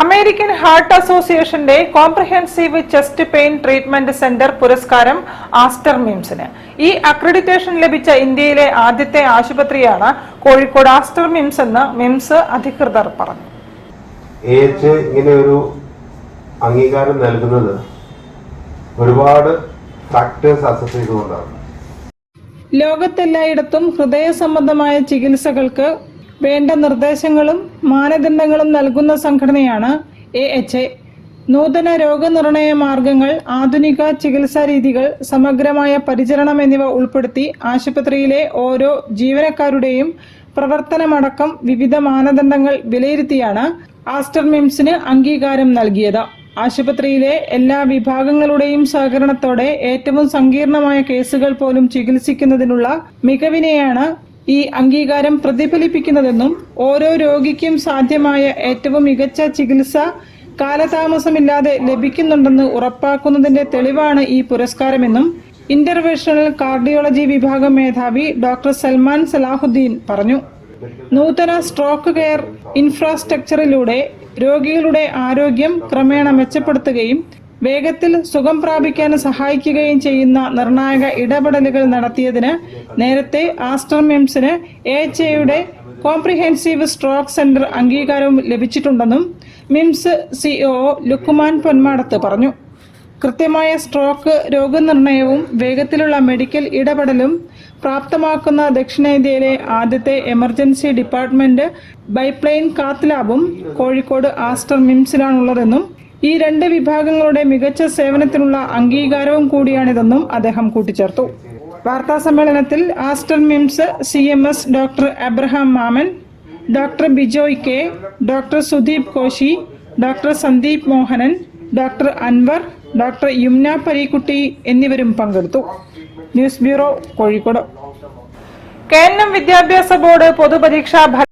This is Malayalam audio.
അമേരിക്കൻ ഹാർട്ട് അസോസിയേഷന്റെ comprehensive chest pain treatment centre പുരസ്കാരം ആസ്റ്റർ മിംസിന്. ഈ അക്രഡിറ്റേഷൻ ലഭിച്ച ഇന്ത്യയിലെ ആദ്യത്തെ ആശുപത്രിയാണ് കോഴിക്കോട് ആസ്റ്റർ മിംസ് എന്ന് മിംസ് അധികൃതർ പറഞ്ഞു. ഇങ്ങനെ ഒരു അംഗീകാരം നൽകുന്നത് ഒരുപാട് ഫാക്ടേഴ്സ് അസസ് ചെയ്തുകൊണ്ടാണ്. ലോകത്തെല്ലായിടത്തും ഹൃദയ സംബന്ധമായ ചികിത്സകൾക്ക് വേണ്ട നിർദ്ദേശങ്ങളും മാനദണ്ഡങ്ങളും നൽകുന്ന സംഘടനയാണ് AHA. നൂതന രോഗനിർണയ മാർഗങ്ങൾ, ആധുനിക ചികിത്സാ രീതികൾ, സമഗ്രമായ പരിചരണം എന്നിവ ഉൾപ്പെടുത്തി ആശുപത്രിയിലെ ഓരോ ജീവനക്കാരുടെയും പ്രവർത്തനമടക്കം വിവിധ മാനദണ്ഡങ്ങൾ വിലയിരുത്തിയാണ് ആസ്റ്റർ മിംസിന് അംഗീകാരം നൽകിയത്. ആശുപത്രിയിലെ എല്ലാ വിഭാഗങ്ങളുടെയും സഹകരണത്തോടെ ഏറ്റവും സങ്കീർണമായ കേസുകൾ പോലും ചികിത്സിക്കുന്നതിനുള്ള മികവിനെയാണ് ഈ അംഗീകാരം പ്രതിഫലിപ്പിക്കുന്നതെന്നും ഓരോ രോഗിക്കും സാധ്യമായ ഏറ്റവും മികച്ച ചികിത്സ കാലതാമസമില്ലാതെ ലഭിക്കുന്നുണ്ടെന്ന് ഉറപ്പാക്കുന്നതിന്റെ തെളിവാണ് ഈ പുരസ്കാരമെന്നും ഇന്റർവെൻഷണൽ കാർഡിയോളജി വിഭാഗം മേധാവി ഡോക്ടർ സൽമാൻ സലാഹുദ്ദീൻ പറഞ്ഞു. നൂതന സ്ട്രോക്ക് കെയർ ഇൻഫ്രാസ്ട്രക്ചറിലൂടെ രോഗികളുടെ ആരോഗ്യം ക്രമേണ മെച്ചപ്പെടുത്തുകയും വേഗത്തിൽ സുഖം പ്രാപിക്കാൻ സഹായിക്കുകയും ചെയ്യുന്ന നിർണായക ഇടപെടലുകൾ നടത്തിയതിന് നേരത്തെ ആസ്റ്റർ മിംസിന് AHAയുടെ കോംപ്രിഹെൻസീവ് സ്ട്രോക്ക് സെന്റർ അംഗീകാരവും ലഭിച്ചിട്ടുണ്ടെന്നും മിംസ് CEO ലുക്കുമാൻ പൊന്മാടത്ത് പറഞ്ഞു. കൃത്യമായ സ്ട്രോക്ക് രോഗനിർണയവും വേഗത്തിലുള്ള മെഡിക്കൽ ഇടപെടലും പ്രാപ്തമാക്കുന്ന ദക്ഷിണേന്ത്യയിലെ ആദ്യത്തെ എമർജൻസി ഡിപ്പാർട്ട്മെന്റ് ബൈപ്ലെയിൻ കാത്ത് ലാബും കോഴിക്കോട് ആസ്റ്റർ മിംസിലാണുള്ളതെന്നും ഈ രണ്ട് വിഭാഗങ്ങളുടെ മികച്ച സേവനത്തിനുള്ള അംഗീകാരവും കൂടിയാണിതെന്നും അദ്ദേഹം കൂട്ടിച്ചേർത്തു. വാർത്താ സമ്മേളനത്തിൽ Aster MIMS CMS doctor Abraham Mammen, doctor Bijoy K, doctor Sudeep Koshy, doctor Sandeep Mohanan, doctor Anwar, doctor Yumna Parikutty എന്നിവരും പങ്കെടുത്തു. News bureau, Kozhikode. KNM വിദ്യാഭ്യാസ ബോർഡ് പൊതുപരീക്ഷാ